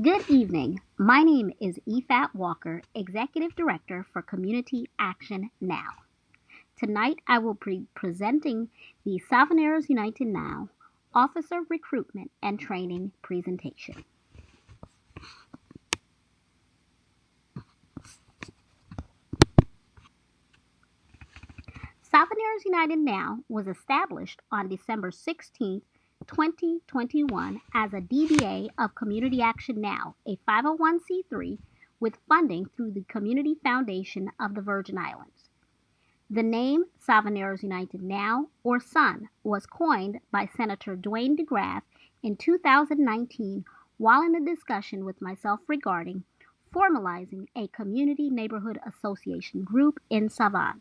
Good evening. My name is Efat Walker, Executive Director for Community Action Now. Tonight I will be presenting the Savanneros United Now Officer Recruitment and Training presentation. Savanneros United Now was established on December 16, 2021 as a DBA of Community Action Now, a 501c3 with funding through the Community Foundation of the Virgin Islands. The name Savanneros United Now, or SUN, was coined by Senator Dwayne DeGraff in 2019 while in a discussion with myself regarding formalizing a community neighborhood association group in Savan.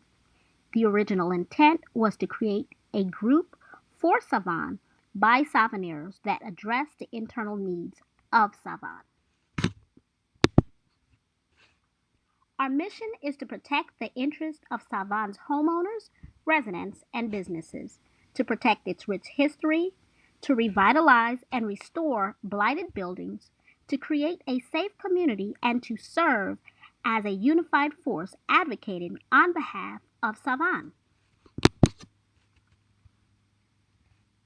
The original intent was to create a group for Savan by Savanneros that addressed the internal needs of Savan. Our mission is to protect the interests of Savan's homeowners, residents, and businesses, to protect its rich history, to revitalize and restore blighted buildings, to create a safe community, and to serve as a unified force advocating on behalf of Savan.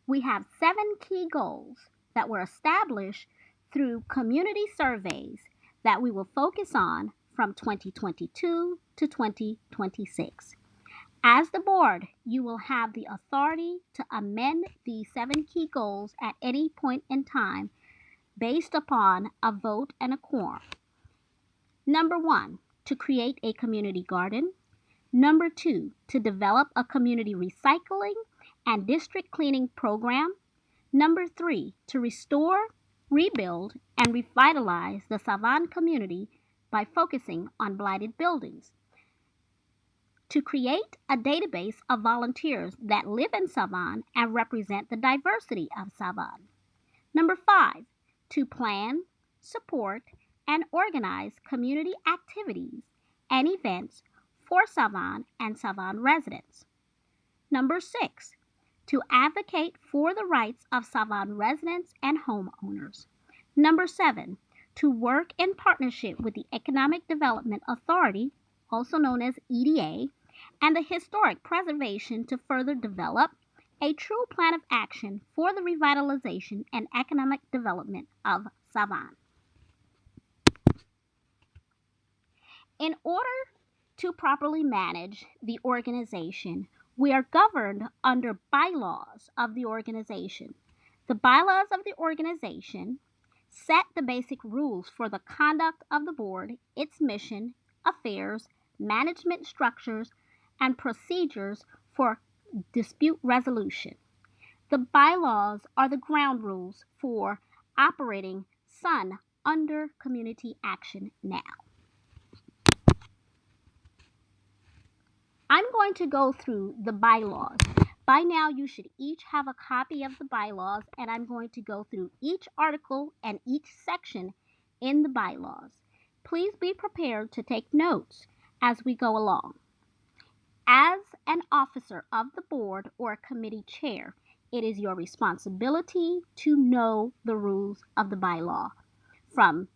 We have 7 key goals that were established through community surveys that we will focus on from 2022 to 2026. As the board, you will have the authority to amend the 7 key goals at any point in time based upon a vote and a quorum. Number 1, to create a community garden. Number 2, to develop a community recycling and district cleaning program. Number 3, to restore, rebuild, and revitalize the Savan community by focusing on blighted buildings. To create a database of volunteers that live in Savan and represent the diversity of Savan. Number 5, to plan, support, and organize community activities and events for Savan and Savan residents. Number 6, to advocate for the rights of Savan residents and homeowners. Number 7, to work in partnership with the Economic Development Authority, also known as EDA, and the Historic Preservation to further develop a true plan of action for the revitalization and economic development of Savan. In order to properly manage the organization, we are governed under bylaws of the organization. The bylaws of the organization set the basic rules for the conduct of the board, its mission, affairs, management structures, and procedures for dispute resolution. The bylaws are the ground rules for operating SUN under Community Action Now. I'm going to go through the bylaws. By now, you should each have a copy of the bylaws, and I'm going to go through each article and each section in the bylaws. Please be prepared to take notes as we go along. As an officer of the board or committee chair, it is your responsibility to know the rules of the bylaw from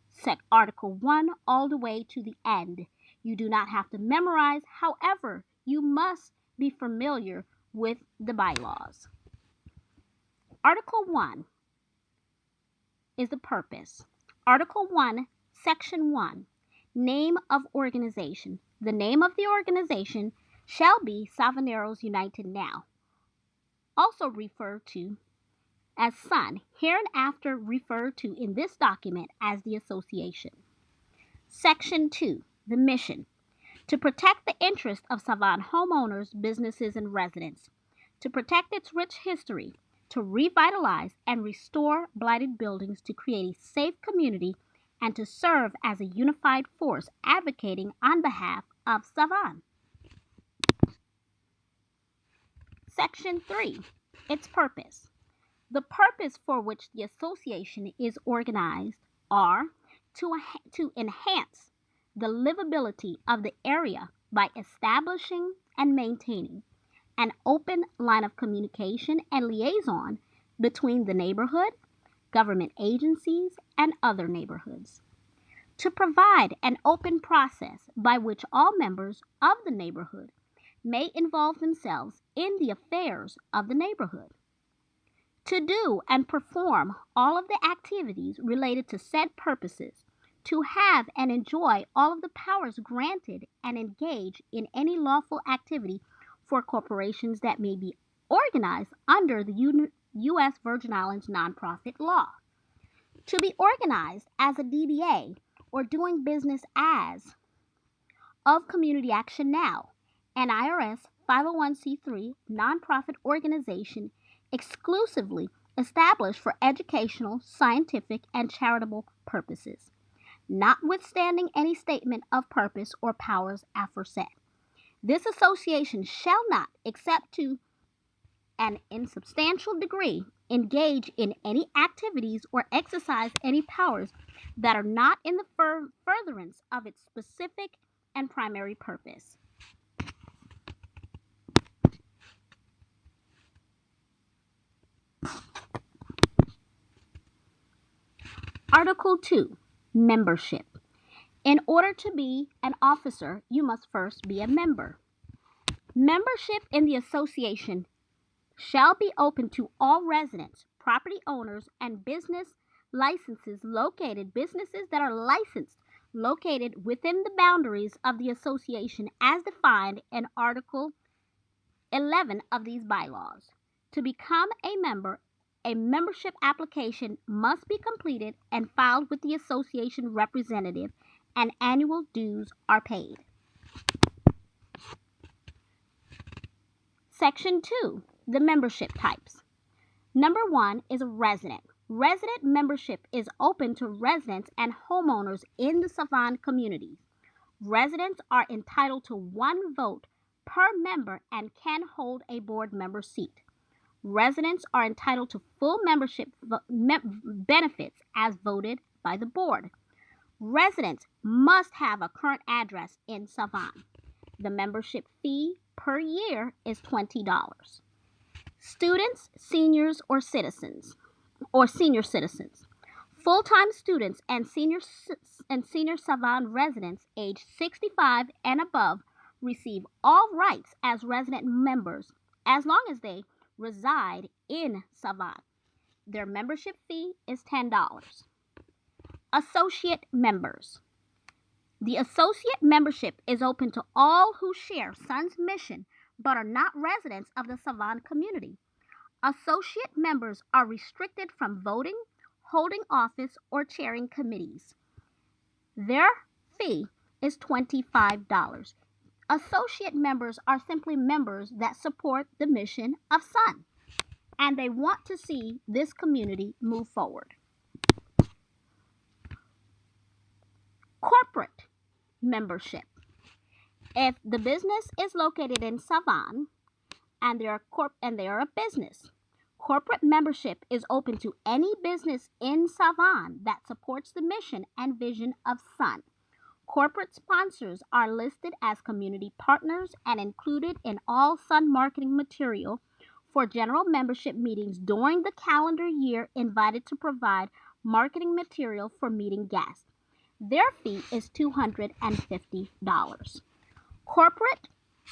Article 1 all the way to the end. You do not have to memorize, however, you must be familiar with the bylaws. Article 1 is the purpose. Article 1, Section 1, name of organization. The name of the organization shall be Savanneros United Now, also referred to as SUN, hereinafter referred to in this document as the association. Section 2, the mission. To protect the interests of Savan homeowners, businesses, and residents. To protect its rich history. To revitalize and restore blighted buildings to create a safe community and to serve as a unified force advocating on behalf of Savan. Section 3, its purpose. The purpose for which the association is organized are to enhance the livability of the area by establishing and maintaining an open line of communication and liaison between the neighborhood, government agencies, and other neighborhoods. To provide an open process by which all members of the neighborhood may involve themselves in the affairs of the neighborhood. To do and perform all of the activities related to said purposes, to have and enjoy all of the powers granted and engage in any lawful activity for corporations that may be organized under the U.S. Virgin Islands nonprofit law. To be organized as a DBA or doing business as of Community Action Now, an IRS 501c3 nonprofit organization exclusively established for educational, scientific, and charitable purposes, notwithstanding any statement of purpose or powers aforesaid. This association shall not, except to an insubstantial degree, engage in any activities or exercise any powers that are not in the furtherance of its specific and primary purpose. Article 2. Membership. In order to be an officer, you must first be a member. Membership in the association shall be open to all residents, property owners, and businesses that are licensed located within the boundaries of the association as defined in Article 11 of these bylaws. To become a member, a membership application must be completed and filed with the association representative, and annual dues are paid. Section 2. The membership types. Number 1 is a resident. Resident membership is open to residents and homeowners in the Savon community. Residents are entitled to 1 vote per member and can hold a board member seat. Residents are entitled to full membership benefits as voted by the board. Residents must have a current address in Savon. The membership fee per year is $20. Students, seniors, or senior citizens. Full-time students and senior Savon residents aged 65 and above receive all rights as resident members as long as they reside in Savon. Their membership fee is $10. Associate members. The associate membership is open to all who share Sun's mission but are not residents of the Savon community. Associate members are restricted from voting, holding office, or chairing committees. Their fee is $25. Associate members are simply members that support the mission of Sun, and they want to see this community move forward. Corporate membership. If the business is located in Savon and they are a business, corporate membership is open to any business in Savon that supports the mission and vision of Sun. Corporate sponsors are listed as community partners and included in all Sun marketing material for general membership meetings during the calendar year, invited to provide marketing material for meeting guests. Their fee is $250. Corporate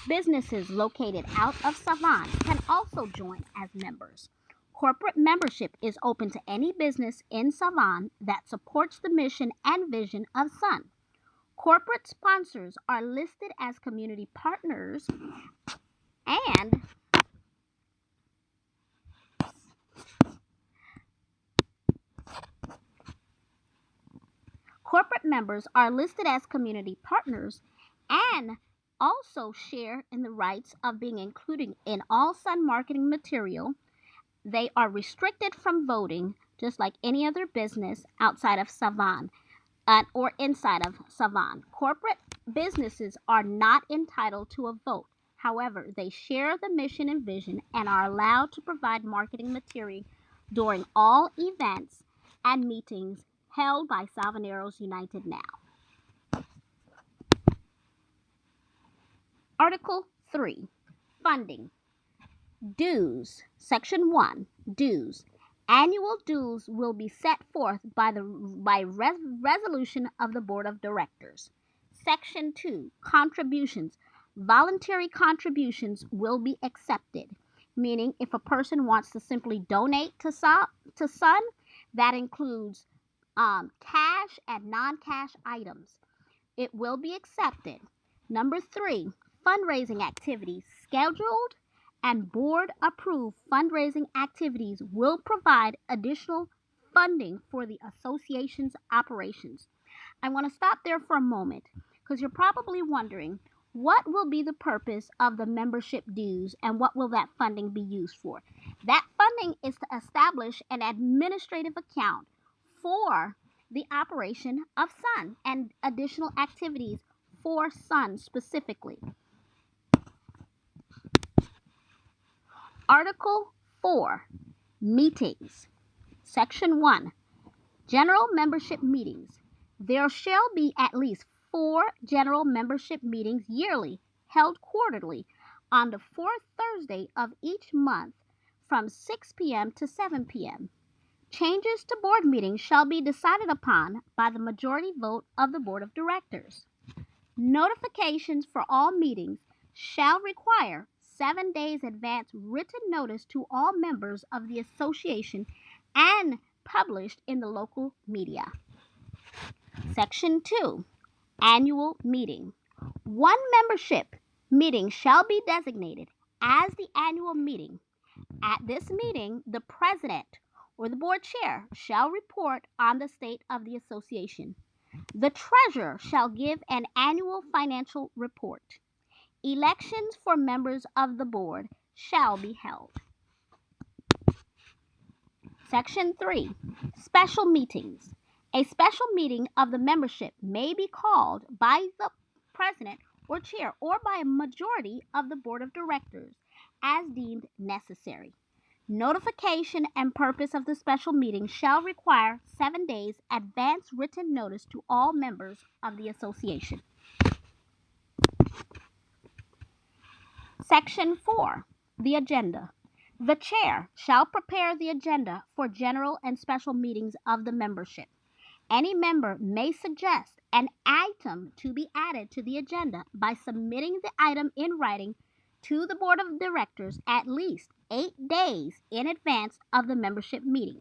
businesses located out of Savon can also join as members. Corporate membership is open to any business in Savon that supports the mission and vision of Sun. Corporate sponsors are listed as community partners, and corporate members are listed as community partners and also share in the rights of being included in all Sun marketing material. They are restricted from voting just like any other business outside of Savon or inside of Savon. Corporate businesses are not entitled to a vote. However, they share the mission and vision and are allowed to provide marketing material during all events and meetings held by Savoneros United Now. Article 3. Funding. Dues. Section 1. Dues. Annual dues will be set forth by resolution of the Board of Directors. Section 2. Contributions. Voluntary contributions will be accepted, meaning if a person wants to simply donate to Sun, that includes cash and non-cash items. It will be accepted. Number 3, fundraising activities. Scheduled and board approved fundraising activities will provide additional funding for the association's operations. I want to stop there for a moment because you're probably wondering what will be the purpose of the membership dues and what will that funding be used for? That funding is to establish an administrative account for the operation of Sun and additional activities for Sun specifically. Article 4, Meetings. Section 1, General Membership Meetings. There shall be at least 4 general membership meetings yearly, held quarterly, on the fourth Thursday of each month from 6 p.m. to 7 p.m. Changes to board meetings shall be decided upon by the majority vote of the Board of Directors. Notifications for all meetings shall require 7 days advance written notice to all members of the association and published in the local media. Section 2, Annual Meeting. One membership meeting shall be designated as the annual meeting. At this meeting, the president or the board chair shall report on the state of the association. The treasurer shall give an annual financial report. Elections for members of the board shall be held. Section 3, Special Meetings. A special meeting of the membership may be called by the president or chair or by a majority of the board of directors as deemed necessary. Notification and purpose of the special meeting shall require 7 days advance written notice to all members of the association. Section 4, the agenda. The chair shall prepare the agenda for general and special meetings of the membership. Any member may suggest an item to be added to the agenda by submitting the item in writing to the board of directors at least 8 days in advance of the membership meeting.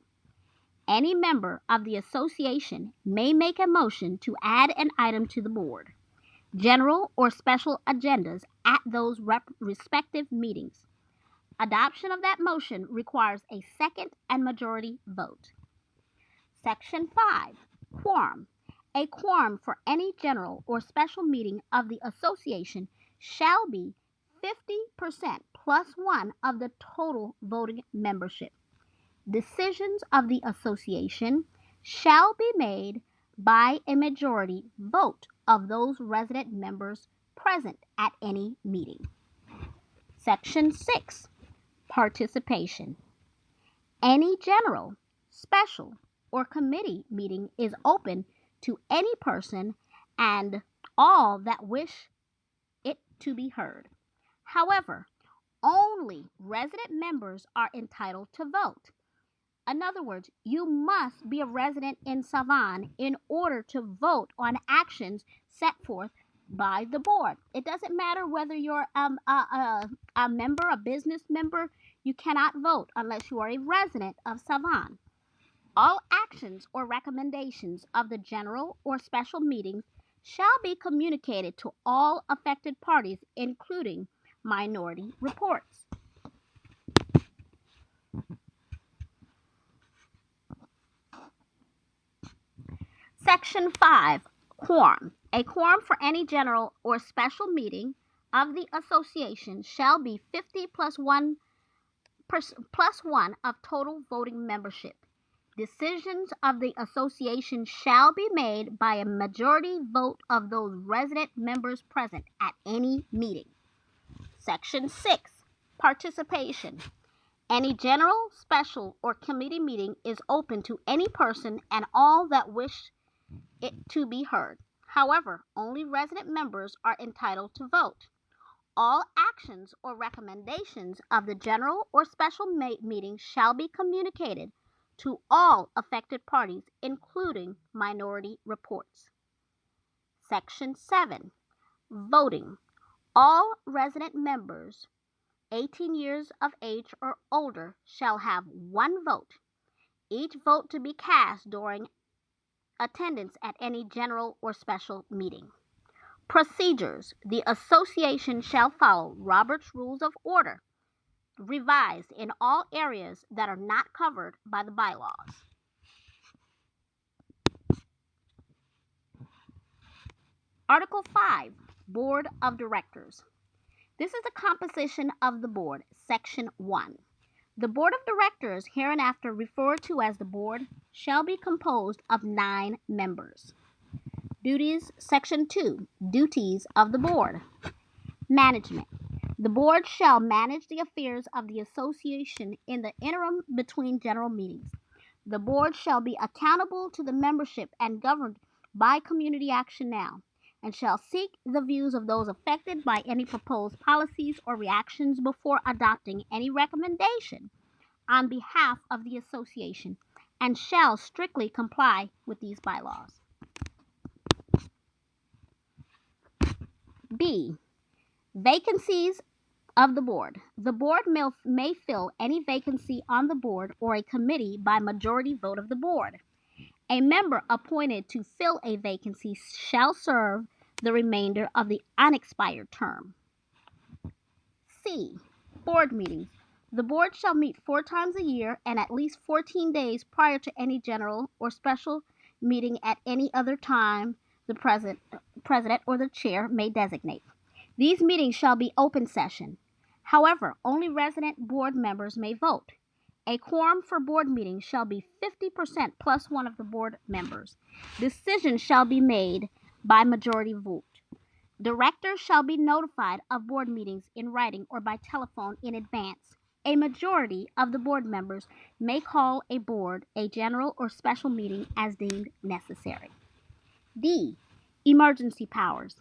Any member of the association may make a motion to add an item to the board, general or special agendas at those respective meetings. Adoption of that motion requires a second and majority vote. Section 5, Quorum. A quorum for any general or special meeting of the association shall be 50% plus 1 of the total voting membership. Decisions of the association shall be made by a majority vote of those resident members present at any meeting. Section 6, Participation. Any general, special, or committee meeting is open to any person and all that wish it to be heard. However, only resident members are entitled to vote. In other words, you must be a resident in Savon in order to vote on actions set forth by the board. It doesn't matter whether you're a member, a business member, you cannot vote unless you are a resident of Savon. All actions or recommendations of the general or special meetings shall be communicated to all affected parties, including minority reports. Section 5, Quorum. A quorum for any general or special meeting of the association shall be 50 plus 1 of total voting membership. Decisions of the association shall be made by a majority vote of those resident members present at any meeting. Section 6, Participation. Any general, special, or committee meeting is open to any person and all that wish it to be heard. However, only resident members are entitled to vote. All actions or recommendations of the general or special meeting shall be communicated to all affected parties, including minority reports. Section 7. Voting. All resident members 18 years of age or older shall have one vote, each vote to be cast during attendance at any general or special meeting. Procedures. The association shall follow Robert's Rules of Order, revised in all areas that are not covered by the bylaws. Article 5. Board of Directors. This is the composition of the board, Section 1. The Board of Directors, hereinafter referred to as the Board, shall be composed of 9 members. Duties, Section 2. Duties of the Board. Management. The Board shall manage the affairs of the association in the interim between general meetings. The Board shall be accountable to the membership and governed by Community Action Now, and shall seek the views of those affected by any proposed policies or reactions before adopting any recommendation on behalf of the association, and shall strictly comply with these bylaws. B. Vacancies of the board. The board may fill any vacancy on the board or a committee by majority vote of the board. A member appointed to fill a vacancy shall serve the remainder of the unexpired term. C. Board meetings. The board shall meet 4 times a year and at least 14 days prior to any general or special meeting at any other time the president or the chair may designate. These meetings shall be open session. However, only resident board members may vote. A quorum for board meetings shall be 50% plus one of the board members. Decisions shall be made by majority vote. Directors shall be notified of board meetings in writing or by telephone in advance. A majority of the board members may call a board, a general or special meeting as deemed necessary. D. Emergency powers.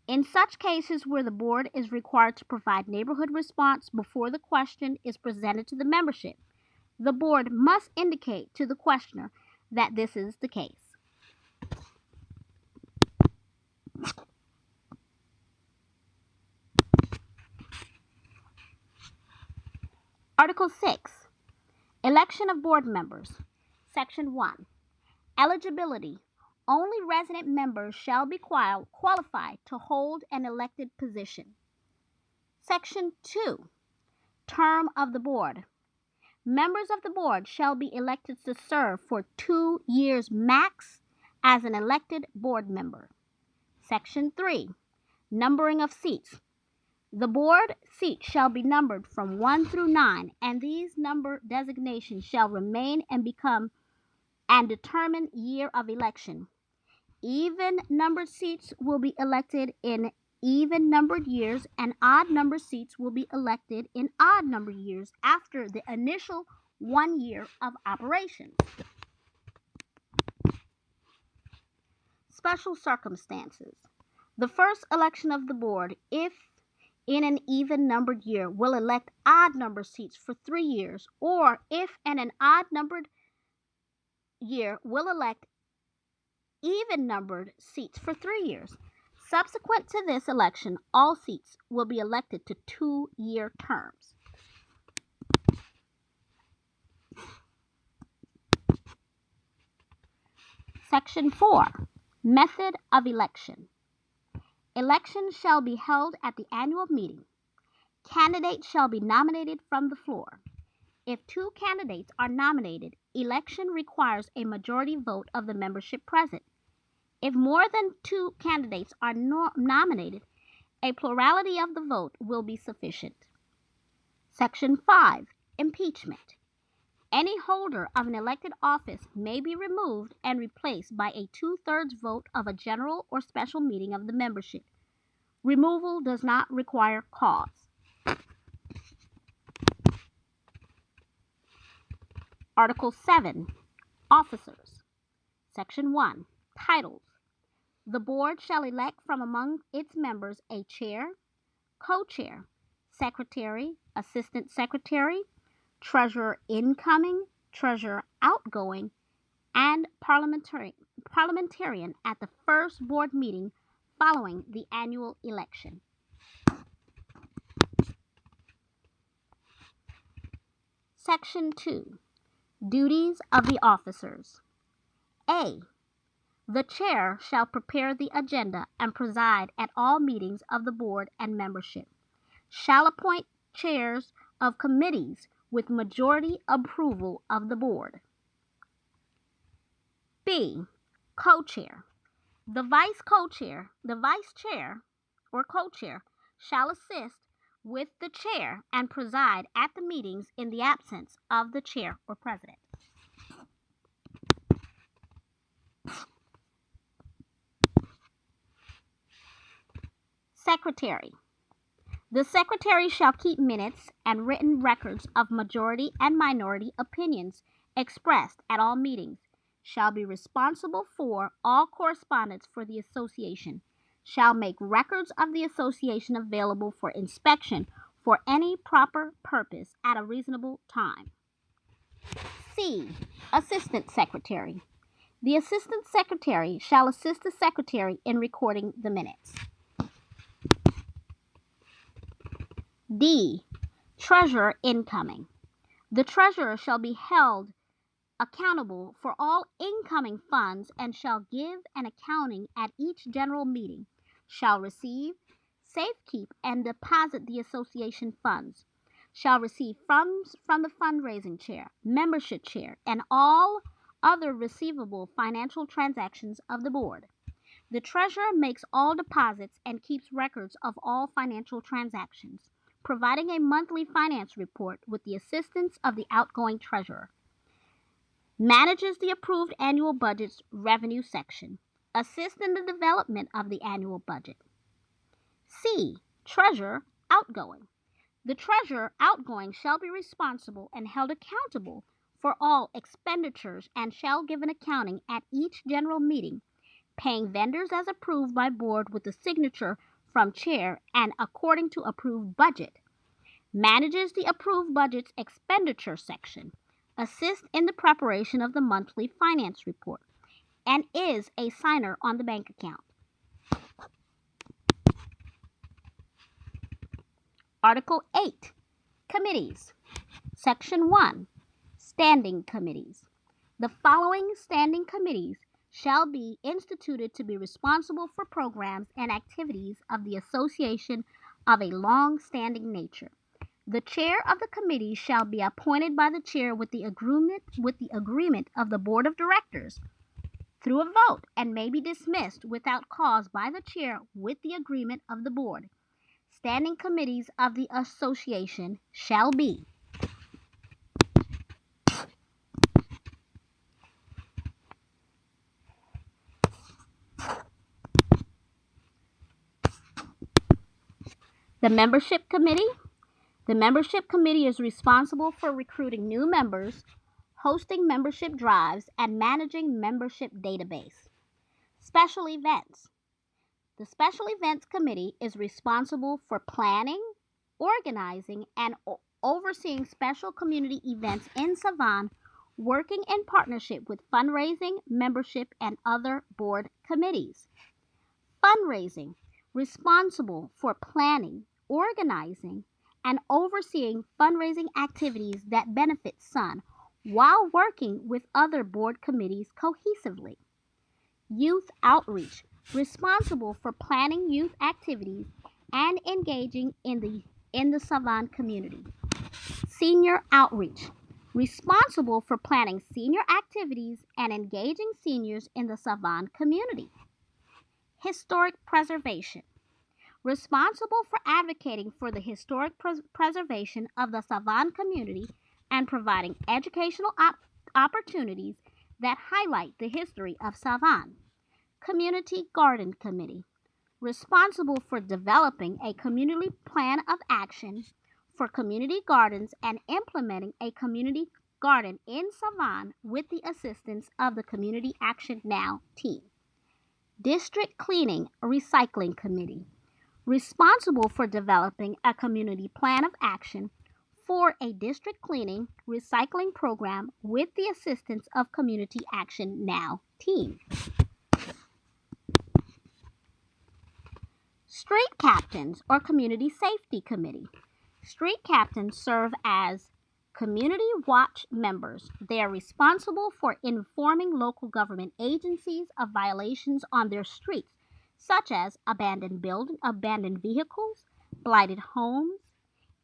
In such cases where the board is required to provide neighborhood response before the question is presented to the membership, the board must indicate to the questioner that this is the case. Article 6. Election of board members. Section 1. Eligibility. Only resident members shall be qualified to hold an elected position. Section 2. Term of the board. Members of the board shall be elected to serve for 2 years max as an elected board member. Section 3. Numbering of seats. The board seats shall be numbered from 1 through 9, and these number designations shall remain and become and determine year of election. Even numbered seats will be elected in even numbered years, and odd numbered seats will be elected in odd numbered years after the initial 1 year of operation. Special circumstances. The first election of the board, if in an even numbered year, will elect odd numbered seats for 3 years, or if in an odd numbered year will elect even numbered seats for 3 years. Subsequent to this election, all seats will be elected to 2-year terms. Section 4. Method of election. Election shall be held at the annual meeting. Candidates shall be nominated from the floor. If 2 candidates are nominated, election requires a majority vote of the membership present. If more than 2 candidates are nominated, a plurality of the vote will be sufficient. Section 5. Impeachment. Any holder of an elected office may be removed and replaced by a 2/3 vote of a general or special meeting of the membership. Removal does not require cause. Article 7. Officers. Section 1. Titles. The board shall elect from among its members a chair, co-chair, secretary, assistant secretary, treasurer incoming, treasurer outgoing, and parliamentarian at the first board meeting following the annual election. Section 2. Duties of the officers. A. The chair shall prepare the agenda and preside at all meetings of the board and membership. Shall appoint chairs of committees with majority approval of the board. B. Co-chair. The vice chair or co-chair shall assist with the chair and preside at the meetings in the absence of the chair or president. Secretary. The secretary shall keep minutes and written records of majority and minority opinions expressed at all meetings, shall be responsible for all correspondence for the association, shall make records of the association available for inspection for any proper purpose at a reasonable time. C. Assistant Secretary. The assistant secretary shall assist the secretary in recording the minutes. D. Treasurer incoming. The treasurer shall be held accountable for all incoming funds and shall give an accounting at each general meeting, shall receive, safekeep, and deposit the association funds, shall receive funds from the fundraising chair, membership chair, and all other receivable financial transactions of the board. The treasurer makes all deposits and keeps records of all financial transactions, providing a monthly finance report with the assistance of the outgoing treasurer. Manages the approved annual budget's revenue section. Assists in the development of the annual budget. C. Treasurer outgoing. The treasurer outgoing shall be responsible and held accountable for all expenditures and shall give an accounting at each general meeting, paying vendors as approved by board with the signature from chair and according to approved budget. Manages the approved budget's expenditure section. Assists in the preparation of the monthly finance report, and is a signer on the bank account. Article 8. Committees. Section 1. Standing committees. The following standing committees shall be instituted to be responsible for programs and activities of the association of a long-standing nature. The chair of the committee shall be appointed by the chair with the agreement of the board of directors through a vote and may be dismissed without cause by the chair with the agreement of the board. Standing committees of the association shall be the membership committee. The membership committee is responsible for recruiting new members, hosting membership drives, and managing membership database. Special events. The Special Events Committee is responsible for planning, organizing, and overseeing special community events in Savon, working in partnership with fundraising, membership, and other board committees. Fundraising. Responsible for planning, organizing, and overseeing fundraising activities that benefit SUN while working with other board committees cohesively. Youth outreach, responsible for planning youth activities and engaging in the Savon community. Senior outreach, responsible for planning senior activities and engaging seniors in the Savon community. Historic preservation, responsible for advocating for the historic preservation of the Savon community and providing educational opportunities that highlight the history of Savon. Community Garden Committee, responsible for developing a community plan of action for community gardens and implementing a community garden in Savon with the assistance of the Community Action Now team. District Cleaning Recycling Committee, responsible for developing a community plan of action for a district cleaning recycling program with the assistance of Community Action Now team. Street captains or community safety committee. Street captains serve as community watch members. They are responsible for informing local government agencies of violations on their streets, such as abandoned vehicles, blighted homes,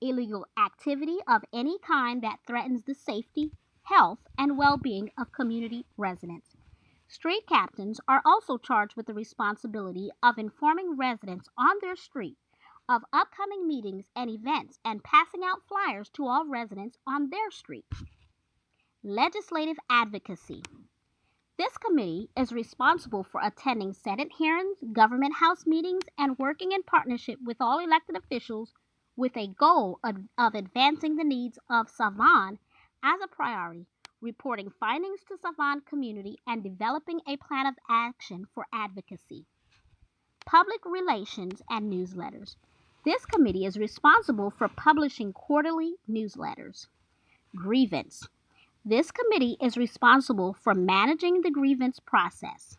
illegal activity of any kind that threatens the safety, health, and well-being of community residents. Street captains are also charged with the responsibility of informing residents on their street of upcoming meetings and events and passing out flyers to all residents on their street. Legislative advocacy. This committee is responsible for attending Senate hearings, government house meetings, and working in partnership with all elected officials with a goal of advancing the needs of Savon as a priority, reporting findings to Savon community, and developing a plan of action for advocacy. Public relations and newsletters. This committee is responsible for publishing quarterly newsletters. Grievance. This committee is responsible for managing the grievance process.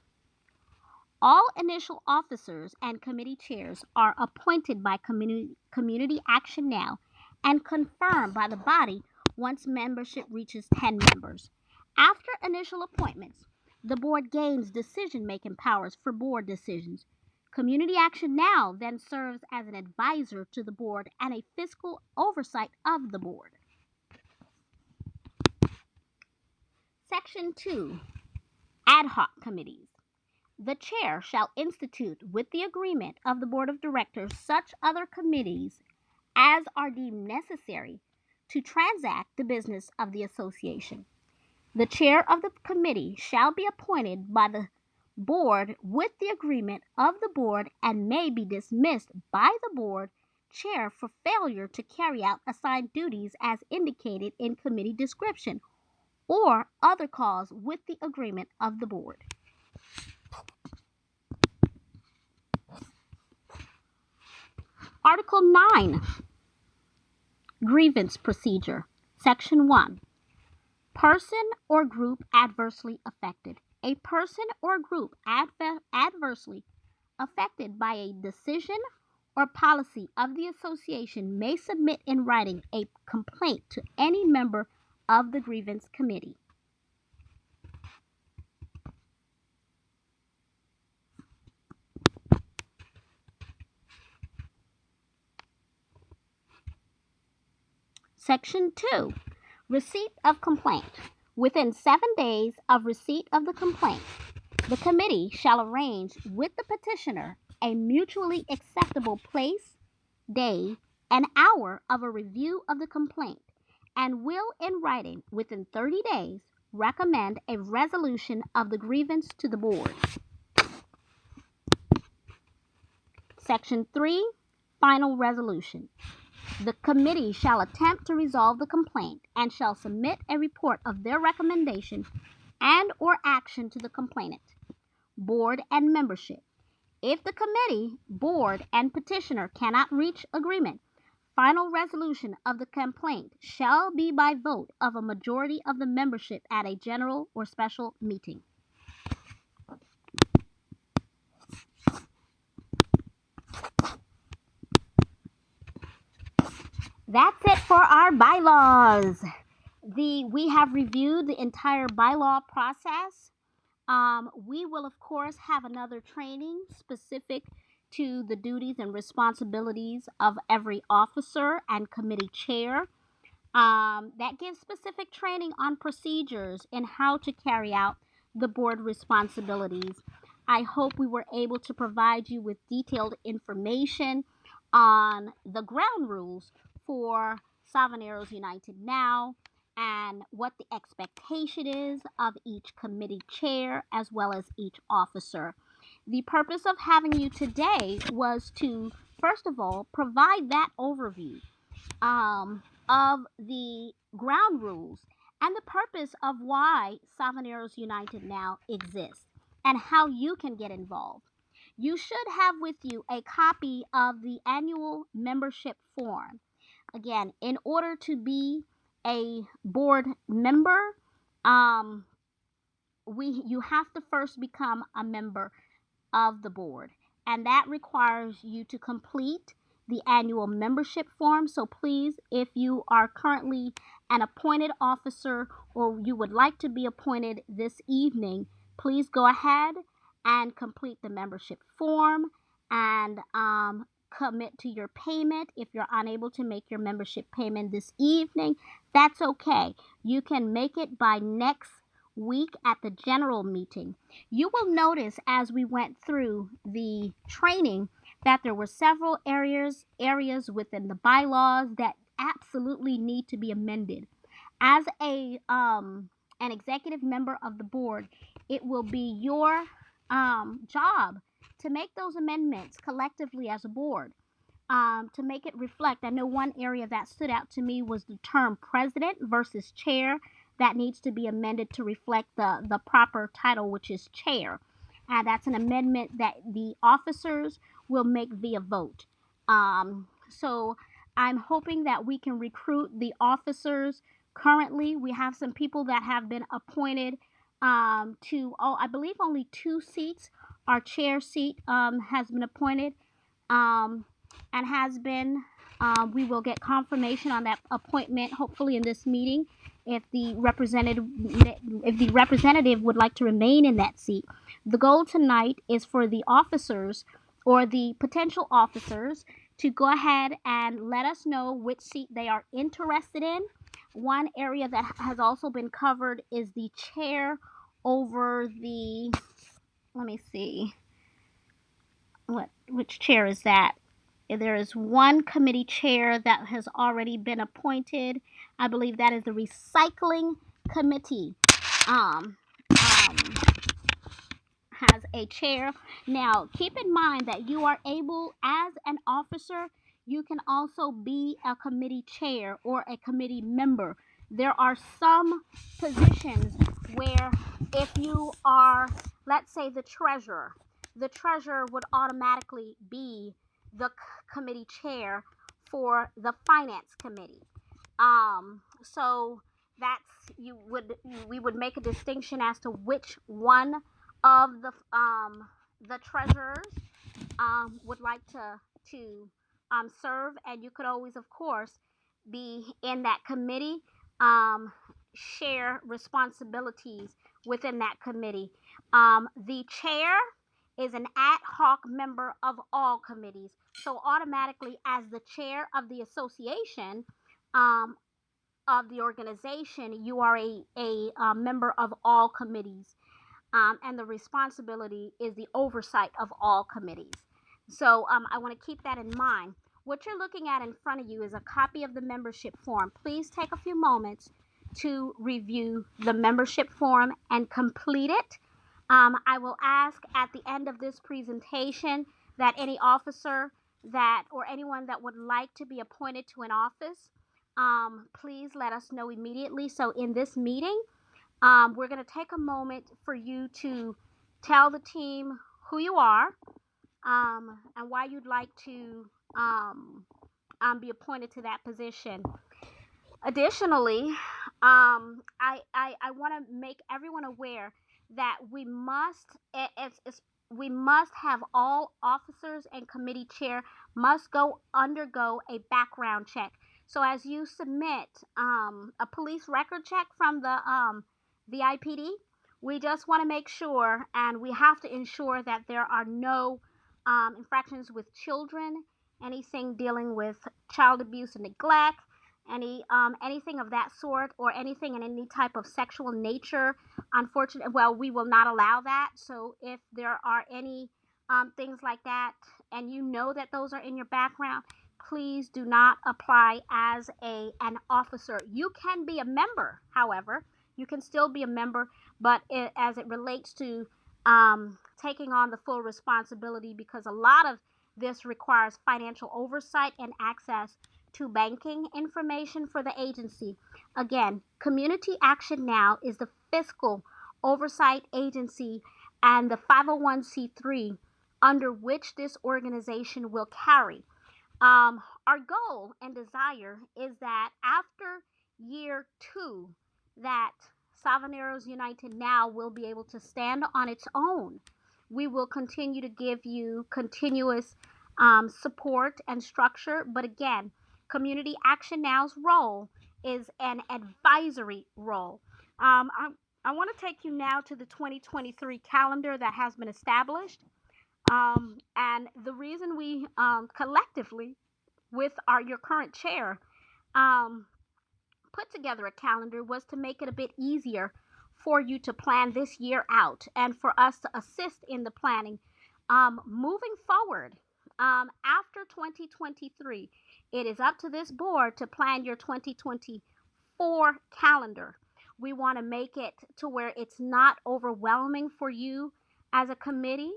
All initial officers and committee chairs are appointed by Community Action Now and confirmed by the body once membership reaches 10 members. After initial appointments, the board gains decision-making powers for board decisions. Community Action Now then serves as an advisor to the board and a fiscal oversight of the board. Section 2. Ad hoc committees. The chair shall institute, with the agreement of the board of directors, such other committees as are deemed necessary to transact the business of the association. The chair of the committee shall be appointed by the board with the agreement of the board and may be dismissed by the board chair for failure to carry out assigned duties as indicated in committee description or other cause with the agreement of the board. Article 9, Grievance Procedure, Section 1. Person or group adversely affected. A person or group adversely affected by a decision or policy of the association may submit in writing a complaint to any member of the grievance committee. Section 2. Receipt of complaint. Within 7 days of receipt of the complaint, the committee shall arrange with the petitioner a mutually acceptable place, day, and hour of a review of the complaint, and will, in writing, within 30 days, recommend a resolution of the grievance to the board. Section 3. Final resolution. The committee shall attempt to resolve the complaint and shall submit a report of their recommendation and or action to the complainant, board, and membership. If the committee, board, and petitioner cannot reach agreement, final resolution of the complaint shall be by vote of a majority of the membership at a general or special meeting. That's it for our bylaws. We have reviewed the entire bylaw process. We will, of course, have another training specific to the duties and responsibilities of every officer and committee chair. That gives specific training on procedures and how to carry out the board responsibilities. I hope we were able to provide you with detailed information on the ground rules for Savanneros United Now and what the expectation is of each committee chair as well as each officer. The purpose of having you today was to, first of all, provide that overview of the ground rules and the purpose of why Savanneros United Now exists and how you can get involved. You should have with you a copy of the annual membership form. Again, in order to be a board member, um, you have to first become a member of the board, and that requires you to complete the annual membership form. So please, if you are currently an appointed officer or you would like to be appointed this evening, please go ahead and complete the membership form and commit to your payment. If you're unable to make your membership payment this evening, that's okay. You can make it by next week at the general meeting. You will notice as we went through the training that there were several areas within the bylaws that absolutely need to be amended. As an executive member of the board, it will be your job to make those amendments collectively as a board. To make it reflect, I know one area that stood out to me was the term president versus chair. That needs to be amended to reflect the proper title, which is chair. And that's an amendment that the officers will make via vote. So I'm hoping that we can recruit the officers. Currently, we have some people that have been appointed to, oh, I believe only 2 seats. Our chair seat has been appointed. Um, and has been. We will get confirmation on that appointment hopefully in this meeting if the representative would like to remain in that seat. The goal tonight is for the officers or the potential officers to go ahead and let us know which seat they are interested in. One area that has also been covered is the chair over the, let me see, which chair is that? There is one committee chair that has already been appointed. I believe that is the recycling committee. Um, has a chair. Now, keep in mind that you are able, as an officer, you can also be a committee chair or a committee member. There are some positions where if you are, let's say, the treasurer would automatically be the committee chair for the finance committee. So that's we would make a distinction as to which one of the treasurers would like to serve, and you could always, of course, be in that committee, um, share responsibilities within that committee. The chair is an ad hoc member of all committees, so automatically, as the chair of the association, um, of the organization, you are a member of all committees, and the responsibility is the oversight of all committees. So I want to keep that in mind. What you're looking at in front of you is a copy of the membership form. Please take a few moments to review the membership form and complete it. I will ask at the end of this presentation that any officer that or anyone that would like to be appointed to an office, please let us know immediately. So in this meeting, we're going to take a moment for you to tell the team who you are, and why you'd like to be appointed to that position. Additionally, I want to make everyone aware that we must have all officers and committee chair must undergo a background check. So as you submit a police record check from the IPD, we just want to make sure, and we have to ensure that there are no infractions with children, anything dealing with child abuse and neglect, anything of that sort, or anything in any type of sexual nature. Unfortunately, well, we will not allow that. So if there are any things like that, and you know that those are in your background, please do not apply as an officer. You can be a member, however, you can still be a member, but as it relates to taking on the full responsibility, because a lot of this requires financial oversight and access to banking information for the agency. Again, Community Action Now is the fiscal oversight agency and the 501c3 under which this organization will carry Our goal and desire is that after year 2, that Savanneros United now will be able to stand on its own. We will continue to give you continuous support and structure, but again, Community Action Now's role is an advisory role. I want to take you now to the 2023 calendar that has been established. And the reason we collectively, with your current chair, um, put together a calendar was to make it a bit easier for you to plan this year out and for us to assist in the planning moving forward. After 2023, it is up to this board to plan your 2024 calendar. We want to make it to where it's not overwhelming for you as a committee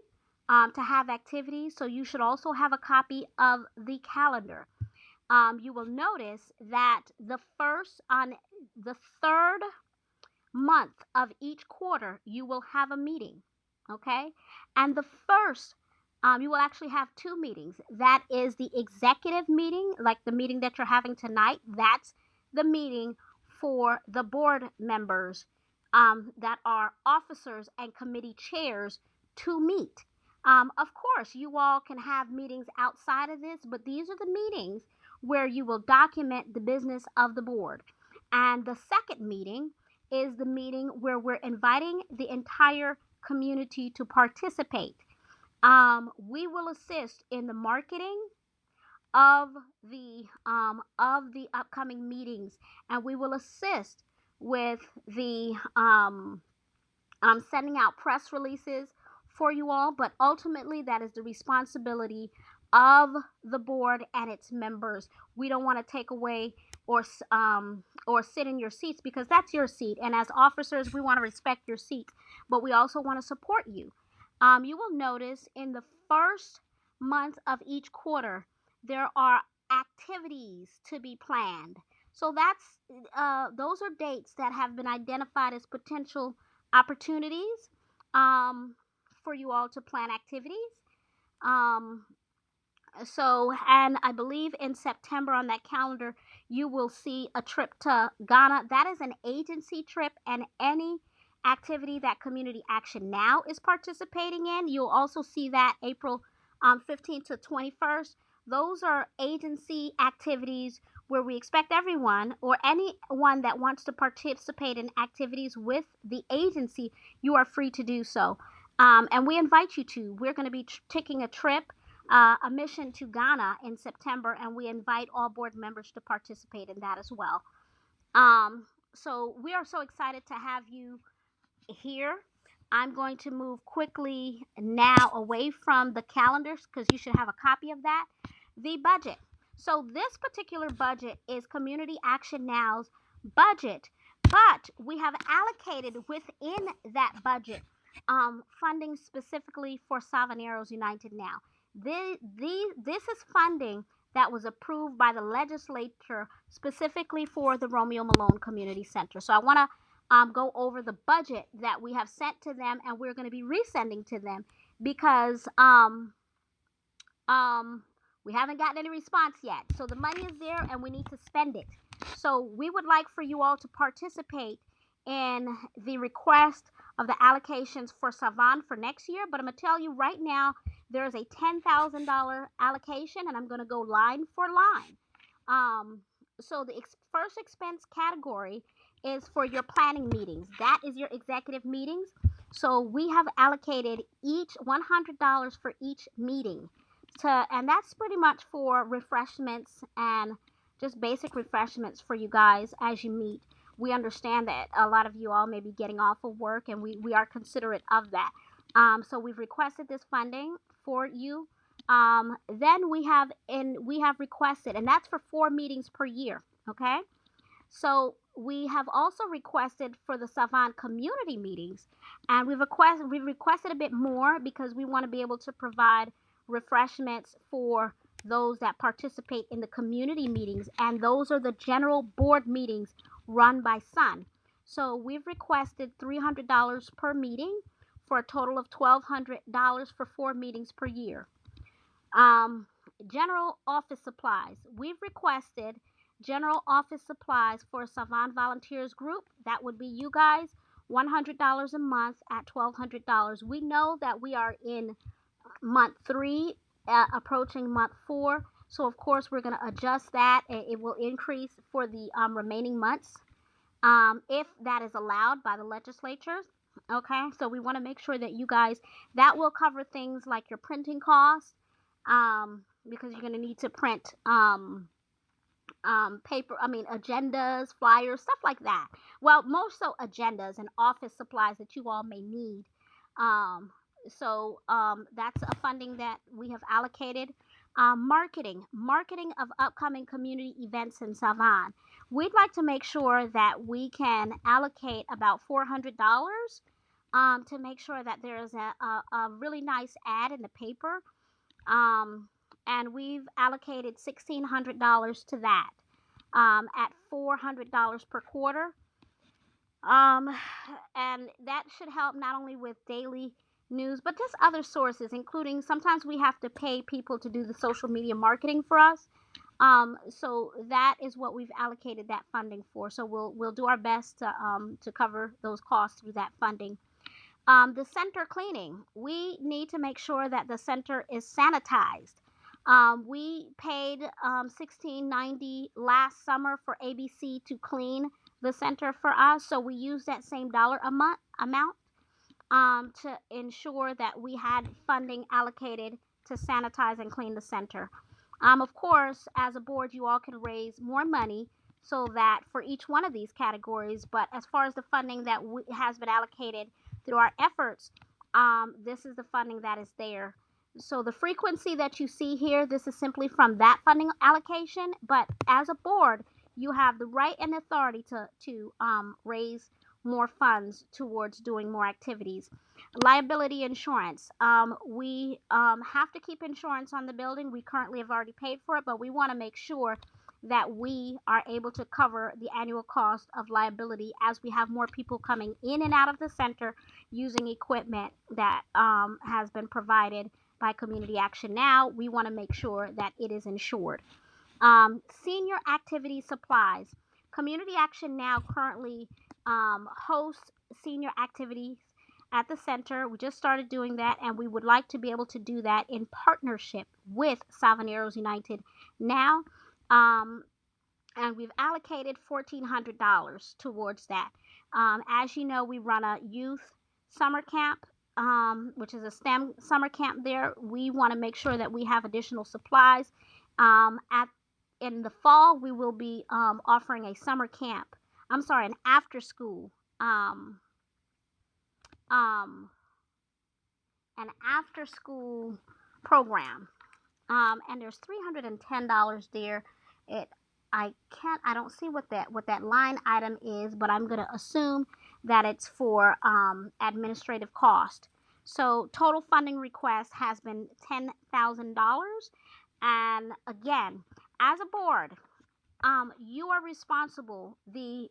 to have activities. So you should also have a copy of the calendar. You will notice that the third month of each quarter, you will have a meeting. Okay. And the first, you will actually have two meetings. That is the executive meeting, like the meeting that you're having tonight. That's the meeting for the board members that are officers and committee chairs to meet. Of course, you all can have meetings outside of this, but these are the meetings where you will document the business of the board. And the second meeting is the meeting where we're inviting the entire community to participate. We will assist in the marketing of the upcoming meetings, and we will assist with the sending out press releases for you all. But ultimately, that is the responsibility of the board and its members. We don't want to take away or sit in your seats, because that's your seat. And as officers, we want to respect your seat, but we also want to support you. You will notice in the first month of each quarter, there are activities to be planned. So those are dates that have been identified as potential opportunities for you all to plan activities. Um, and I believe in September on that calendar, you will see a trip to Ghana. That is an agency trip, and any activity that Community Action Now is participating in, you'll also see that April 15th to 21st. Those are agency activities where we expect everyone or anyone that wants to participate in activities with the agency, you are free to do so. And we invite you to. We're going to be taking a trip, a mission to Ghana in September, and we invite all board members to participate in that as well. So we are so excited to have you here. I'm going to move quickly now away from the calendars because you should have a copy of that. The budget. So this particular budget is Community Action Now's budget, but we have allocated within that budget funding specifically for Savanneros United Now. This is funding that was approved by the legislature specifically for the Romeo Malone Community Center. So I want to go over the budget that we have sent to them, and we're going to be resending to them because we haven't gotten any response yet. So the money is there, and we need to spend it. So we would like for you all to participate in the request of the allocations for Savan for next year. But I'm going to tell you right now, there is a $10,000 allocation, and I'm going to go line for line. So the first expense category is for your planning meetings. That is your executive meetings. So we have allocated each $100 for each meeting, and that's pretty much for refreshments and just basic refreshments for you guys as you meet. We understand that a lot of you all may be getting off of work, and we are considerate of that. So we've requested this funding for you. Then we have requested, and that's for 4 meetings per year. Okay. So we have also requested for the Savan community meetings, and we've requested a bit more because we want to be able to provide refreshments for those that participate in the community meetings, and those are the general board meetings run by Sun. So we've requested $300 per meeting for a total of $1,200 for 4 meetings per year. general office supplies. We've requested general office supplies for Savon Volunteers Group. That would be you guys, $100 a month at $1,200. We know that we are in month 3, approaching month 4. So, of course, we're going to adjust that. It will increase for the remaining months if that is allowed by the legislatures. Okay, so we want to make sure that you guys, that will cover things like your printing costs, because you're going to need to print paper, agendas, flyers, stuff like that. Well, more so agendas and office supplies that you all may need. That's a funding that we have allocated. Marketing of upcoming community events in Savon. We'd like to make sure that we can allocate about $400 to make sure that there is a really nice ad in the paper. And we've allocated $1,600 to that, at $400 per quarter. And that should help not only with daily news, but just other sources, including sometimes we have to pay people to do the social media marketing for us. So that is what we've allocated that funding for. So we'll do our best to cover those costs through that funding. The center cleaning. We need to make sure that the center is sanitized. We paid $16.90 last summer for ABC to clean the center for us, so we used that same dollar amount to ensure that we had funding allocated to sanitize and clean the center. Of course, as a board, you all can raise more money so that for each one of these categories, but as far as the funding that has been allocated through our efforts, this is the funding that is there. So the frequency that you see here, this is simply from that funding allocation, but as a board, you have the right and authority to raise more funds towards doing more activities. Liability insurance. We have to keep insurance on the building. We currently have already paid for it, but we want to make sure that we are able to cover the annual cost of liability as we have more people coming in and out of the center using equipment that has been provided by Community Action Now. We want to make sure that it is insured. Senior activity supplies. Community Action Now currently hosts senior activities at the center. We just started doing that, and we would like to be able to do that in partnership with Savoneros United now. And we've allocated $1,400 towards that. As you know, we run a youth summer camp, which is a STEM summer camp there. We want to make sure that we have additional supplies. In the fall, we will be offering a summer camp. I'm sorry, an after school, an after school program. And there's $310 there. I don't see what that line item is, but I'm going to assume that it's for administrative cost. So total funding request has been $10,000. And again, as a board, you are responsible. The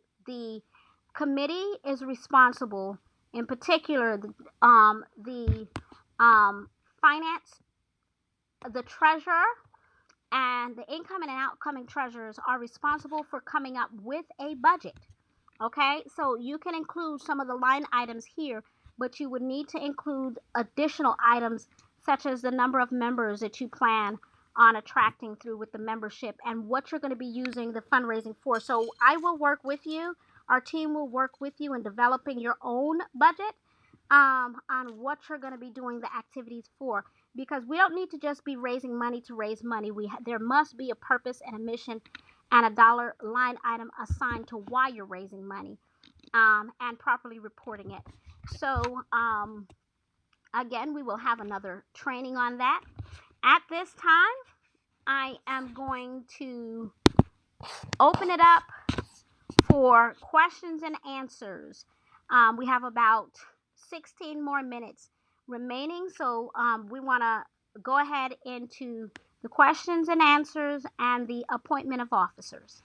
committee is responsible. In particular, the finance, the treasurer, and the incoming and outgoing treasurers are responsible for coming up with a budget. Okay, so you can include some of the line items here, but you would need to include additional items such as the number of members that you plan on attracting through with the membership and what you're going to be using the fundraising for. So I will work with you. Our team will work with you in developing your own budget on what you're going to be doing the activities for, because we don't need to just be raising money to raise money. There must be a purpose and a mission and a dollar line item assigned to why you're raising money, and properly reporting it. So again, we will have another training on that. At this time, I am going to open it up for questions and answers. We have about 16 more minutes remaining, so we want to go ahead into the questions and answers and the appointment of officers.